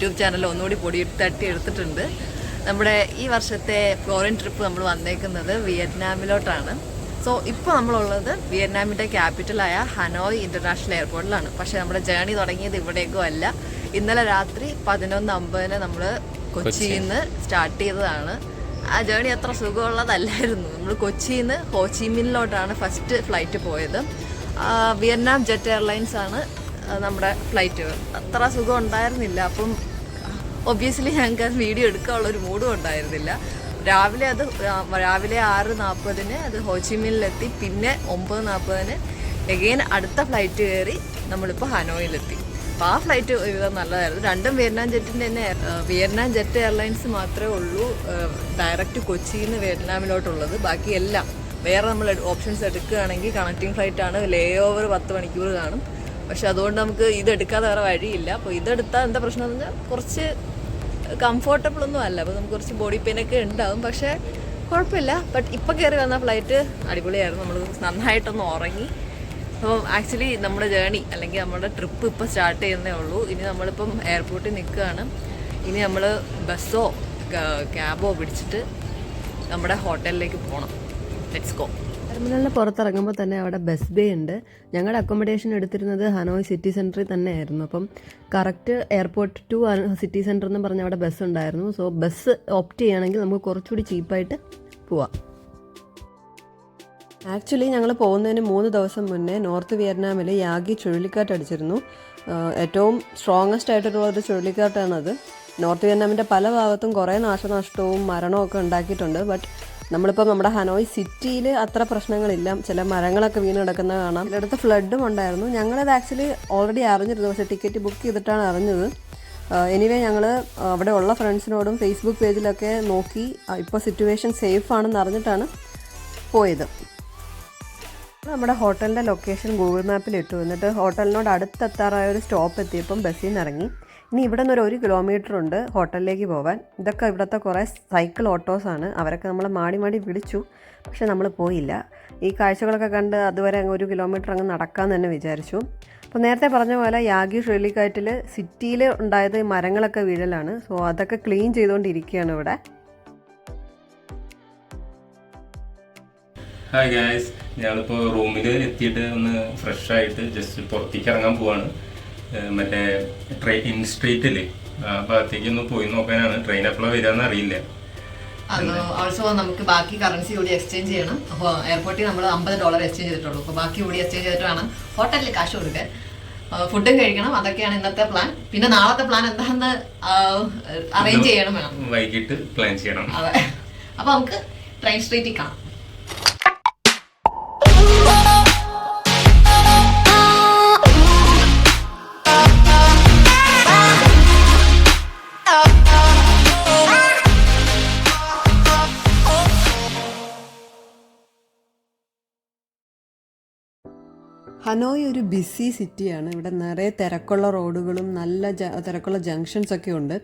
YouTube channel ഒന്നുകൂടി പൊടി തട്ടി എടുത്തിട്ടുണ്ട്. നമ്മുടെ ഈ വർഷത്തെ ഫോറിൻ ട്രിപ്പ് നമ്മൾ വന്നേക്കുന്നത് വിയറ്റ്നാമിലോട്ടാണ്. സോ ഇപ്പോൾ നമ്മളുള്ളത് വിയറ്റ്നാമിൻ്റെ ക്യാപിറ്റലായ ഹനോയ് ഇൻ്റർനാഷണൽ എയർപോർട്ടിലാണ്. പക്ഷേ നമ്മുടെ ജേണി തുടങ്ങിയത് ഇവിടേക്കും അല്ല. ഇന്നലെ രാത്രി 11:50 നമ്മൾ കൊച്ചിയിൽ നിന്ന് സ്റ്റാർട്ട് ചെയ്തതാണ്. ആ ജേണി അത്ര സുഖമുള്ളതല്ലായിരുന്നു. നമ്മൾ കൊച്ചിയിൽ നിന്ന് ഹോച്ചിമിനിലോട്ടാണ് ഫസ്റ്റ് ഫ്ലൈറ്റ് പോയത്. വിയറ്റ്നാം ജെറ്റ് എയർലൈൻസ് ആണ് നമ്മുടെ ഫ്ലൈറ്റ്. അത്ര സുഖം ഉണ്ടായിരുന്നില്ല. അപ്പം ഒബ്വിയസ്ലി ഞങ്ങൾക്ക് അത് വീഡിയോ എടുക്കാനുള്ളൊരു മൂഡും ഉണ്ടായിരുന്നില്ല. രാവിലെ 6:40 അത് ഹോച്ചിമിനിലെത്തി. പിന്നെ 9:40 എഗെയിൻ അടുത്ത ഫ്ലൈറ്റ് കയറി നമ്മളിപ്പോൾ ഹനോയിലെത്തി. അപ്പോൾ ആ ഫ്ലൈറ്റ് ഒരുവിധം നല്ലതായിരുന്നു. രണ്ടും വിയറ്റ്നാം ജെറ്റിൻ്റെ തന്നെ. വിയറ്റ്നാം ജെറ്റ് എയർലൈൻസ് മാത്രമേ ഉള്ളൂ ഡയറക്റ്റ് കൊച്ചിയിൽ നിന്ന് വിയറ്റ്നാമിലോട്ടുള്ളത്. ബാക്കിയെല്ലാം വേറെ നമ്മൾ ഓപ്ഷൻസ് എടുക്കുകയാണെങ്കിൽ കണക്റ്റിംഗ് ഫ്ലൈറ്റാണ്. ലേ ഓവർ 10 മണിക്കൂർ കാണും. പക്ഷെ അതുകൊണ്ട് നമുക്ക് ഇതെടുക്കാതെ വേറെ വഴിയില്ല. അപ്പോൾ ഇതെടുത്താൽ എന്താ പ്രശ്നം എന്ന് പറഞ്ഞാൽ കുറച്ച് കംഫോർട്ടബിൾ ഒന്നും അല്ല. അപ്പോൾ നമുക്ക് കുറച്ച് ബോഡി പെയിനൊക്കെ ഉണ്ടാവും. പക്ഷേ കുഴപ്പമില്ല. ബട്ട് ഇപ്പം കയറി വന്ന ഫ്ലൈറ്റ് അടിപൊളിയായിരുന്നു. നമ്മൾ നന്നായിട്ടൊന്ന് ഉറങ്ങി. അപ്പോൾ ആക്ച്വലി നമ്മുടെ ജേണി അല്ലെങ്കിൽ നമ്മുടെ ട്രിപ്പ് ഇപ്പോൾ സ്റ്റാർട്ട് ചെയ്യുന്നേ ഉള്ളൂ. ഇനി നമ്മളിപ്പം എയർപോർട്ടിൽ നിൽക്കുകയാണ്. ഇനി നമ്മൾ ബസ്സോ ക്യാബോ പിടിച്ചിട്ട് നമ്മുടെ ഹോട്ടലിലേക്ക് പോകണം. Let's go. ടെർമിനലിന് പുറത്തിറങ്ങുമ്പോൾ തന്നെ അവിടെ ബസ് ബേ ഉണ്ട്. ഞങ്ങളുടെ അക്കോമഡേഷൻ എടുത്തിരുന്നത് ഹനോയ് സിറ്റി സെൻറ്ററിൽ തന്നെയായിരുന്നു. അപ്പം correct airport to city centre എന്ന് പറഞ്ഞ് അവിടെ ബസ് ഉണ്ടായിരുന്നു. സോ ബസ് ഓപ്റ്റ് ചെയ്യുകയാണെങ്കിൽ നമുക്ക് കുറച്ചുകൂടി ചീപ്പായിട്ട് പോവാം. ആക്ച്വലി ഞങ്ങൾ പോകുന്നതിന് 3 ദിവസം മുന്നേ നോർത്ത് വിയറ്റ്നാമിൽ യാഗി ചുഴലിക്കാറ്റ് അടിച്ചിരുന്നു. ഏറ്റവും സ്ട്രോങ്ങസ്റ്റ് ആയിട്ടുള്ളൊരു ചുഴലിക്കാറ്റാണത്. നോർത്ത് വിയറ്റ്നാമിൻ്റെ പല ഭാഗത്തും കുറേ നാശനഷ്ടവും മരണവും ഒക്കെ ഉണ്ടാക്കിയിട്ടുണ്ട്. ബട്ട് നമ്മളിപ്പോൾ നമ്മുടെ ഹനോയ് സിറ്റിയിൽ അത്ര പ്രശ്നങ്ങളില്ല. ചില മരങ്ങളൊക്കെ വീണ് കിടക്കുന്നത് കാണാം. ചിലയിടത്ത് ഫ്ലഡും ഉണ്ടായിരുന്നു. ഞങ്ങളത് ആക്ച്വലി ഓൾറെഡി അറിഞ്ഞിരുന്നു. പക്ഷേ ടിക്കറ്റ് ബുക്ക് ചെയ്തിട്ടാണ് അറിഞ്ഞത്. എനിവേ ഞങ്ങൾ അവിടെ ഉള്ള ഫ്രണ്ട്സിനോടും ഫേസ്ബുക്ക് പേജിലൊക്കെ നോക്കി ഇപ്പോൾ സിറ്റുവേഷൻ സേഫ് ആണെന്ന് അറിഞ്ഞിട്ടാണ് പോയത്. നമ്മുടെ ഹോട്ടലിൻ്റെ ലൊക്കേഷൻ ഗൂഗിൾ മാപ്പിൽ ഇട്ടു. എന്നിട്ട് ഹോട്ടലിനോട് അടുത്തെത്താറായ ഒരു സ്റ്റോപ്പ് എത്തിയപ്പം ബസ്സിൽ നിന്ന് ഇറങ്ങി. ഇനി ഇവിടെ നിന്ന് 1 കിലോമീറ്റർ ഉണ്ട് ഹോട്ടലിലേക്ക് പോകാൻ. ഇതൊക്കെ ഇവിടുത്തെ കുറേ സൈക്കിൾ ഓട്ടോസാണ്. അവരൊക്കെ നമ്മളെ മാടി വിളിച്ചു. പക്ഷെ നമ്മൾ പോയില്ല. ഈ കാഴ്ചകളൊക്കെ കണ്ട് അതുവരെ 1 കിലോമീറ്റർ അങ്ങ് നടക്കാമെന്ന് തന്നെ വിചാരിച്ചു. അപ്പോൾ നേരത്തെ പറഞ്ഞ പോലെ യാഗി ചുഴലിക്കാറ്റിൽ സിറ്റിയിൽ ഉണ്ടായത് മരങ്ങളൊക്കെ വീഴലാണ്. സോ അതൊക്കെ ക്ലീൻ ചെയ്തുകൊണ്ടിരിക്കുകയാണ് ഇവിടെ. ഹായ് ഗായ്സ്, ഞങ്ങളിപ്പോൾ റൂമിൽ എത്തിയിട്ട് ഒന്ന് ഫ്രഷ് ആയിട്ട് ജസ്റ്റ് പുറത്തേക്ക് ഇറങ്ങാൻ പോവാണ്. മറ്റേ ട്രെയിൻ സ്ട്രീറ്റില് ആ ഭാഗത്തേക്ക് ഒന്ന് പോയി നോക്കാനാണ്. ട്രെയിൻ എപ്പോഴാണ് വരികയെന്ന് അറിയില്ല. ഓൾസോ നമുക്ക് ബാക്കി കറൻസി കൂടി എക്സ്ചേഞ്ച് ചെയ്യണം. അപ്പോൾ എയർപോർട്ടിൽ നമ്മൾ $50 എക്സ്ചേഞ്ച് ചെയ്തിട്ടുള്ളൂ. അപ്പോൾ ബാക്കി കൂടി എക്സ്ചേഞ്ച് ചെയ്തിട്ട് വേണം ഹോട്ടലിൽ കാശ് കൊടുക്കാൻ. ഫുഡും കഴിക്കണം. അതൊക്കെയാണ് ഇന്നത്തെ പ്ലാൻ. പിന്നെ നാളത്തെ പ്ലാൻ എന്താണെന്ന് അറേഞ്ച് ചെയ്യണം. വേണം വൈകിട്ട് പ്ലാൻ ചെയ്യണം. അതെ. അപ്പോൾ നമുക്ക് ട്രെയിൻ സ്ട്രീറ്റിൽ കാണാം. ഹനോയ് ഒരു ബിസി സിറ്റിയാണ്. ഇവിടെ നിറയെ തിരക്കുള്ള റോഡുകളും നല്ല തിരക്കുള്ള ജംഗ്ഷൻസൊക്കെ ഉണ്ട്.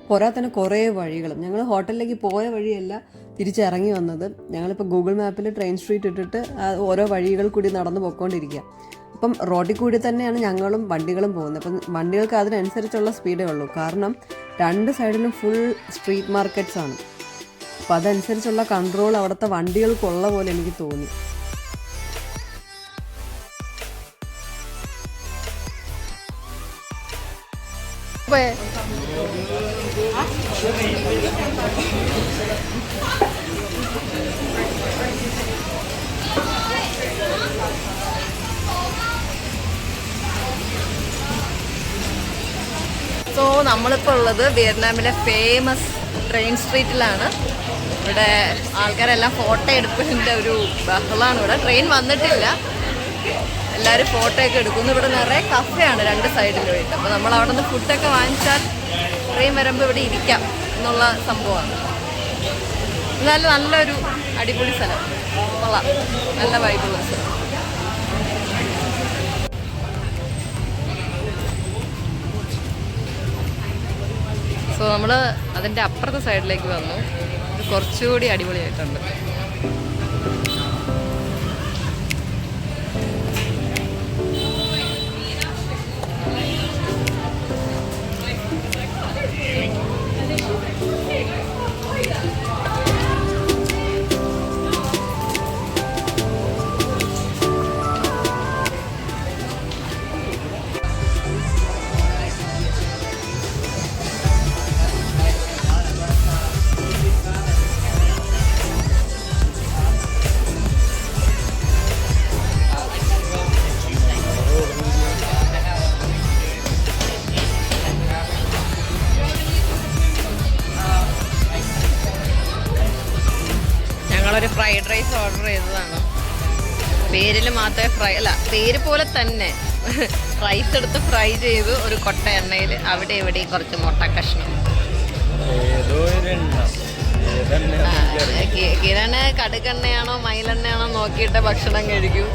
പോരാത്തന്നെ കുറേ വഴികളും. ഞങ്ങൾ ഹോട്ടലിലേക്ക് പോയ വഴിയല്ല തിരിച്ചിറങ്ങി വന്നത്. ഞങ്ങളിപ്പോൾ ഗൂഗിൾ മാപ്പിൽ ട്രെയിൻ സ്ട്രീറ്റ് ഇട്ടിട്ട് ഓരോ വഴികൾ കൂടി നടന്ന് പോയിക്കൊണ്ടിരിക്കുക. അപ്പം റോഡിൽ കൂടി തന്നെയാണ് ഞങ്ങളും വണ്ടികളും പോകുന്നത്. അപ്പം വണ്ടികൾക്ക് അതിനനുസരിച്ചുള്ള സ്പീഡേ ഉള്ളൂ. കാരണം 2 സൈഡിലും ഫുൾ സ്ട്രീറ്റ് മാർക്കറ്റ്സ് ആണ്. അപ്പം അതനുസരിച്ചുള്ള കൺട്രോൾ അവിടുത്തെ വണ്ടികൾക്കുള്ള പോലെ എനിക്ക് തോന്നി. സോ നമ്മളിപ്പോൾ ഉള്ളത് വിയറ്റ്നാമിലെ ഫേമസ് ട്രെയിൻ സ്ട്രീറ്റിലാണ്. ഇവിടെ ആൾക്കാരെല്ലാം ഫോട്ടോ എടുപ്പിൻ്റെ ഒരു ബഹളമാണ്. ഇവിടെ ട്രെയിൻ വന്നിട്ടില്ല. എല്ലാവരും ഫോട്ടോ ഒക്കെ എടുക്കുന്നു. ഇവിടെ നിറയെ കഫേയാണ് 2 സൈഡിലുമായിട്ട്. അപ്പോൾ നമ്മൾ അവിടെ നിന്ന് ഫുഡൊക്കെ വാങ്ങിച്ചാൽ ട്രെയിൻ വരുമ്പോൾ ഇവിടെ ഇരിക്കാം എന്നുള്ള സംഭവമാണ്. എന്നാലും നല്ലൊരു അടിപൊളി സ്ഥലം. കൊള്ളാം. നല്ല വൈബുള്ള സ്ഥലം. സോ നമ്മൾ അതിൻ്റെ അപ്പുറത്തെ സൈഡിലേക്ക് വന്നു. ഇത് കുറച്ചുകൂടി അടിപൊളിയായിട്ടുണ്ട്. ഞങ്ങളൊരു ഫ്രൈഡ് റൈസ് ഓർഡർ ചെയ്തതാണ്. പേരിൽ മാത്രമേ പേര് പോലെ തന്നെ റൈസ് എടുത്ത് ഫ്രൈ ചെയ്തു ഒരു കൊട്ട എണ്ണയിൽ, അവിടെ ഇവിടെ കുറച്ച് മുട്ട കഷ്ണം. കിരണ് കടുകെണ്ണയാണോ മയിലെണ്ണയാണോ നോക്കിയിട്ട് ഭക്ഷണം കഴിക്കൂ.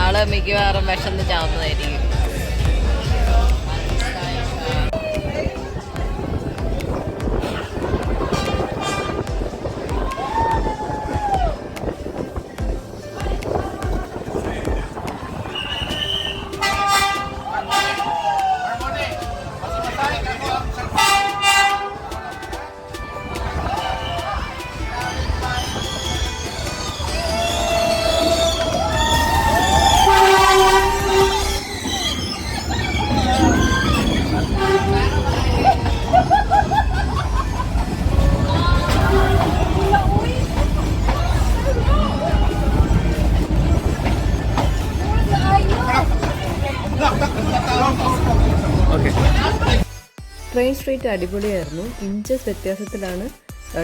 ആള് മിക്കവാറും വിശന്ന് ചാവുന്നതായിരിക്കും. ട്രെയിൻ സ്ട്രീറ്റ് അടിപൊളിയായിരുന്നു. ഇഞ്ചസ് വ്യത്യാസത്തിലാണ്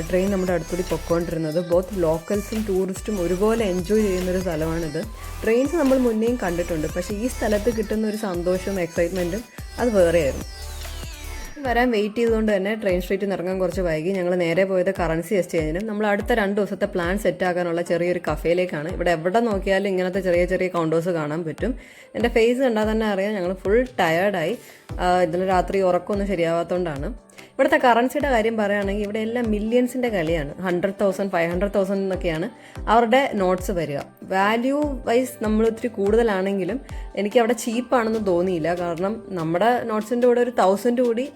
ട്രെയിൻ നമ്മുടെ അടുത്തുകൂടി പൊയ്ക്കൊണ്ടിരുന്നത്. ബോത്ത് ലോക്കൽസും ടൂറിസ്റ്റും ഒരുപോലെ എൻജോയ് ചെയ്യുന്നൊരു സ്ഥലമാണിത്. ട്രെയിൻസ് നമ്മൾ മുന്നേയും കണ്ടിട്ടുണ്ട്, പക്ഷേ ഈ സ്ഥലത്ത് കിട്ടുന്ന ഒരു സന്തോഷവും എക്സൈറ്റ്മെൻറ്റും അത് വേറെയായിരുന്നു. വരാൻ വെയിറ്റ് ചെയ്തുകൊണ്ട് തന്നെ ട്രെയിൻ സ്ട്രീറ്റിൽ നിന്ന് ഇറങ്ങാൻ കുറച്ച് വൈകി. ഞങ്ങൾ നേരെ പോയത് കറൻസി എക്സ്ചേഞ്ചിനും നമ്മൾ അടുത്ത 2 ദിവസത്തെ പ്ലാൻ സെറ്റാക്കാനുള്ള ചെറിയൊരു കഫേയിലേക്കാണ്. ഇവിടെ എവിടെ നോക്കിയാലും ഇങ്ങനത്തെ ചെറിയ ചെറിയ കൗണ്ടേഴ്സ് കാണാൻ പറ്റും. എൻ്റെ ഫേസ് കണ്ടാൽ തന്നെ അറിയാം ഞങ്ങൾ ഫുൾ ടയേർഡായി. ഇന്നലെ രാത്രി ഉറക്കമൊന്നും ശരിയാവാത്തതുകൊണ്ടാണ്. ഇവിടുത്തെ കറൻസിയുടെ കാര്യം പറയുകയാണെങ്കിൽ ഇവിടെ എല്ലാം മില്യൺസിൻ്റെ കളിയാണ്. 100,000 500,000 എന്നൊക്കെയാണ് അവരുടെ നോട്ട്സ് വരിക. വാല്യൂ വൈസ് നമ്മൾ ഒത്തിരി കൂടുതലാണെങ്കിലും എനിക്ക് അവിടെ ചീപ്പാണെന്ന് തോന്നിയില്ല. കാരണം നമ്മുടെ നോട്ട്സിൻ്റെ കൂടെ ഒരു 1000 കൂടി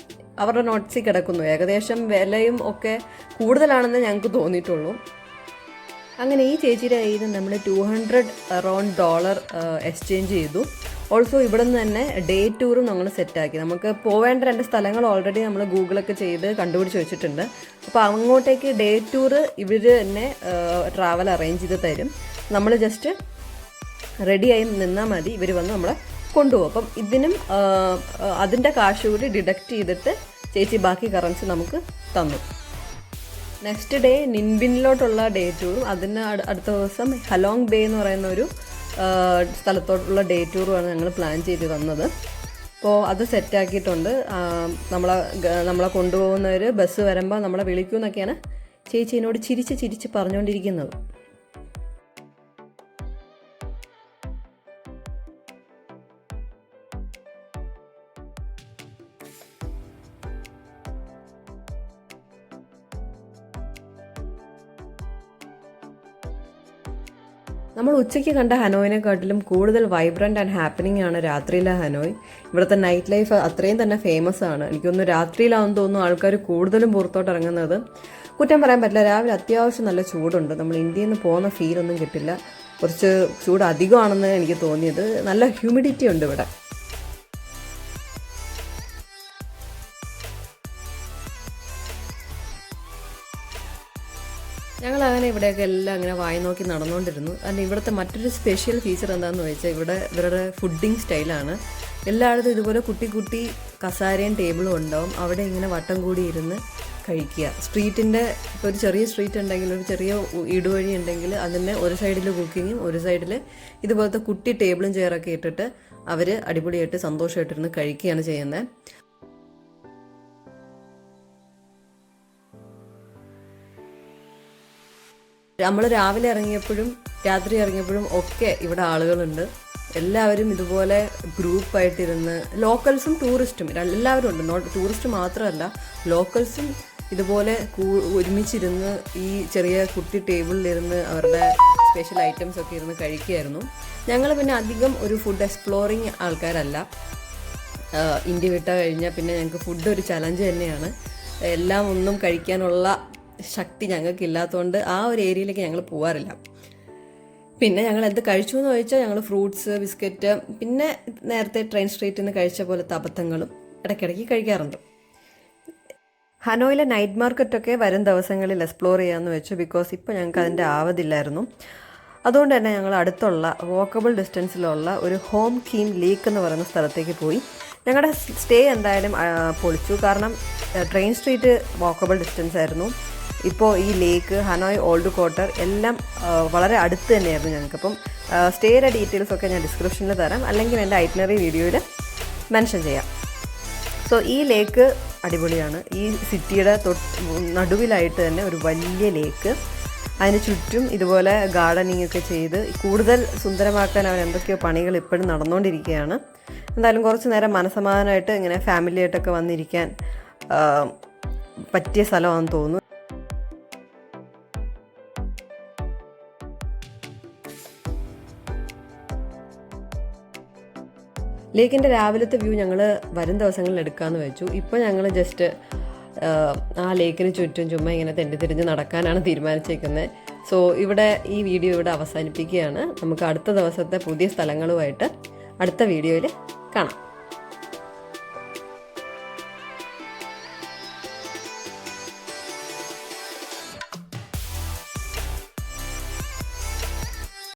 അവരുടെ നോട്ട്സിൽ കിടക്കുന്നു. ഏകദേശം വിലയും ഒക്കെ കൂടുതലാണെന്ന് ഞങ്ങൾക്ക് തോന്നിയിട്ടുള്ളൂ. അങ്ങനെ ഈ ചേച്ചിയുടെ കയ്യിൽ നിന്ന് നമ്മൾ $200 എക്സ്ചേഞ്ച് ചെയ്തു. ഓൾസോ ഇവിടെ നിന്ന് തന്നെ ഡേ ടൂറും നമ്മൾ സെറ്റാക്കി. നമുക്ക് പോവേണ്ട 2 സ്ഥലങ്ങൾ ഓൾറെഡി നമ്മൾ ഗൂഗിളൊക്കെ ചെയ്ത് കണ്ടുപിടിച്ച് വെച്ചിട്ടുണ്ട്. അപ്പോൾ അങ്ങോട്ടേക്ക് ഡേ ടൂറ് ഇവർ തന്നെ ട്രാവൽ അറേഞ്ച് ചെയ്ത് തരും. നമ്മൾ ജസ്റ്റ് റെഡിയായി നിന്നാൽ മതി, ഇവർ വന്ന് നമ്മളെ കൊണ്ടുപോകും. അപ്പം ഇതിനും അതിൻ്റെ കാശ് കൂടി ഡിഡക്റ്റ് ചെയ്തിട്ട് ചേച്ചി ബാക്കി കറൻസി നമുക്ക് തന്നു. നെക്സ്റ്റ് ഡേ നിൻബിനിലോട്ടുള്ള ഡേ ടൂറും അതിന് അടുത്ത ദിവസം ഹലോങ് ബേ എന്ന് പറയുന്ന ഒരു സ്ഥലത്തോട്ടുള്ള ഡേ ടൂറുമാണ് ഞങ്ങൾ പ്ലാൻ ചെയ്ത് വന്നത്. അപ്പോൾ അത് സെറ്റാക്കിയിട്ടുണ്ട്. നമ്മളെ കൊണ്ടുപോകുന്നവർ ബസ് വരുമ്പോൾ നമ്മളെ വിളിക്കുമെന്നൊക്കെയാണ് ചേച്ചി എന്നോട് ചിരിച്ച് പറഞ്ഞുകൊണ്ടിരിക്കുന്നത്. നമ്മൾ ഉച്ചയ്ക്ക് കണ്ട ഹനോയിനെക്കാട്ടിലും കൂടുതൽ വൈബ്രൻ്റ് ആൻഡ് ഹാപ്പനിങ് ആണ് രാത്രിയിലെ ഹനോയ്. ഇവിടുത്തെ നൈറ്റ് ലൈഫ് അത്രയും തന്നെ ഫേമസ് ആണ്. എനിക്കൊന്ന് രാത്രിയിലാണെന്ന് തോന്നുന്നു ആൾക്കാർ കൂടുതലും പുറത്തോട്ട് ഇറങ്ങുന്നത്. കുറ്റം പറയാൻ പറ്റില്ല, രാവിലെ അത്യാവശ്യം നല്ല ചൂടുണ്ട്. നമ്മൾ ഇന്ത്യയിൽ നിന്ന് പോകുന്ന ഫീലൊന്നും കിട്ടില്ല. കുറച്ച് ചൂട് അധികമാണെന്ന് എനിക്ക് തോന്നിയത്. നല്ല ഹ്യൂമിഡിറ്റി ഉണ്ട് ഇവിടെ. ഞങ്ങളങ്ങനെ ഇവിടെയൊക്കെ എല്ലാം അങ്ങനെ വായി നോക്കി നടന്നുകൊണ്ടിരുന്നു. കാരണം ഇവിടുത്തെ മറ്റൊരു സ്പെഷ്യൽ ഫീച്ചർ എന്താണെന്ന് വെച്ചാൽ ഇവരുടെ ഫുഡിങ് സ്റ്റൈലാണ്. എല്ലായിടത്തും ഇതുപോലെ കുട്ടി കസാരയും ടേബിളും ഉണ്ടാവും. അവിടെ ഇങ്ങനെ വട്ടം കൂടി ഇരുന്ന് കഴിക്കുക. സ്ട്രീറ്റിൻ്റെ ഇപ്പോൾ ഒരു ചെറിയ സ്ട്രീറ്റ് ഉണ്ടെങ്കിൽ, ഒരു ചെറിയ ഇടുവഴി ഉണ്ടെങ്കിൽ അതിൻ്റെ ഒരു സൈഡിൽ കുക്കിങ്ങും ഒരു സൈഡിൽ ഇതുപോലത്തെ കുട്ടി ടേബിളും ചെയറൊക്കെ ഇട്ടിട്ട് അവർ അടിപൊളിയായിട്ട് സന്തോഷമായിട്ടിരുന്ന് കഴിക്കുകയാണ് ചെയ്യുന്നത്. നമ്മൾ രാവിലെ ഇറങ്ങിയപ്പോഴും രാത്രി ഇറങ്ങിയപ്പോഴും ഒക്കെ ഇവിടെ ആളുകളുണ്ട്. എല്ലാവരും ഇതുപോലെ ഗ്രൂപ്പായിട്ടിരുന്ന്, ലോക്കൽസും ടൂറിസ്റ്റും എല്ലാവരും ഉണ്ട്. ടൂറിസ്റ്റ് മാത്രമല്ല, ലോക്കൽസും ഇതുപോലെ ഒരുമിച്ചിരുന്ന് ഈ ചെറിയ കുട്ടി ടേബിളിലിരുന്ന് അവരുടെ സ്പെഷ്യൽ ഐറ്റംസ് ഒക്കെ ഇരുന്ന് കഴിക്കുകയായിരുന്നു. ഞങ്ങൾ പിന്നെ അധികം ഒരു ഫുഡ് എക്സ്പ്ലോറിങ് ആൾക്കാരല്ല. ഇന്ത്യ വിട്ട കഴിഞ്ഞാൽ പിന്നെ ഞങ്ങൾക്ക് ഫുഡ് ഒരു ചലഞ്ച് തന്നെയാണ്. എല്ലാം ഒന്നും കഴിക്കാനുള്ള ശക്തി ഞങ്ങൾക്കില്ലാത്തതുകൊണ്ട് ആ ഒരു ഏരിയയിലേക്ക് ഞങ്ങൾ പോകാറില്ല. പിന്നെ ഞങ്ങൾ എന്ത് കഴിച്ചു എന്ന് ചോദിച്ചാൽ ഞങ്ങൾ ഫ്രൂട്ട്സ്, ബിസ്ക്കറ്റ്, പിന്നെ നേരത്തെ ട്രെയിൻ സ്ട്രീറ്റിൽ നിന്ന് കഴിച്ച പോലത്തെ അബദ്ധങ്ങളും ഇടയ്ക്കിടയ്ക്ക് കഴിക്കാറുണ്ട്. ഹനോയിലെ നൈറ്റ് മാർക്കറ്റൊക്കെ വരും ദിവസങ്ങളിൽ എക്സ്പ്ലോർ ചെയ്യാമെന്ന് വെച്ചു. ബിക്കോസ് ഇപ്പോൾ ഞങ്ങൾക്ക് അതിൻ്റെ ആവതില്ലായിരുന്നു. അതുകൊണ്ട് തന്നെ ഞങ്ങൾ അടുത്തുള്ള വാക്കബിൾ ഡിസ്റ്റൻസിലുള്ള ഒരു ഹോം കീം ലേക്ക് എന്ന് പറയുന്ന സ്ഥലത്തേക്ക് പോയി. ഞങ്ങളുടെ സ്റ്റേ എന്തായാലും പൊളിച്ചു. കാരണം ട്രെയിൻ സ്ട്രീറ്റ് വാക്കബിൾ ഡിസ്റ്റൻസ് ആയിരുന്നു. ഇപ്പോൾ ഈ ലേക്ക്, ഹനോയ് ഓൾഡ് ക്വാർട്ടർ എല്ലാം വളരെ അടുത്ത് തന്നെയായിരുന്നു ഞങ്ങൾക്ക്. അപ്പം സ്റ്റേയുടെ ഡീറ്റെയിൽസ് ഒക്കെ ഞാൻ ഡിസ്ക്രിപ്ഷനിൽ തരാം, അല്ലെങ്കിൽ എൻ്റെ ഐറ്റിനറി വീഡിയോയിൽ മെൻഷൻ ചെയ്യാം. സോ ഈ ലേക്ക് അടിപൊളിയാണ്. ഈ സിറ്റിയുടെ നടുവിലായിട്ട് തന്നെ ഒരു വലിയ ലേക്ക്, അതിന് ചുറ്റും ഇതുപോലെ ഗാർഡനിങ് ഒക്കെ ചെയ്ത് കൂടുതൽ സുന്ദരമാക്കാൻ അവൻ എന്തൊക്കെയോ പണികൾ ഇപ്പോഴും നടന്നുകൊണ്ടിരിക്കുകയാണ്. എന്തായാലും കുറച്ച് നേരം മനസ്സമാധാനമായിട്ട് ഇങ്ങനെ ഫാമിലിയായിട്ടൊക്കെ വന്നിരിക്കാൻ പറ്റിയ സ്ഥലമാണെന്ന് തോന്നുന്നു. ലേക്കിൻ്റെ രാവിലത്തെ വ്യൂ ഞങ്ങൾ വരും ദിവസങ്ങളിൽ എടുക്കാമെന്ന് വെച്ചു. ഇപ്പോൾ ഞങ്ങൾ ജസ്റ്റ് ആ ലേക്കിന് ചുറ്റും ചുമ്മാ ഇങ്ങനെ തെണ്ടിത്തിരിഞ്ഞ് നടക്കാനാണ് തീരുമാനിച്ചേക്കുന്നത്. സോ ഈ വീഡിയോ ഇവിടെ അവസാനിപ്പിക്കുകയാണ്. നമുക്ക് അടുത്ത ദിവസത്തെ പുതിയ സ്ഥലങ്ങളുമായിട്ട് അടുത്ത വീഡിയോയിൽ കാണാം.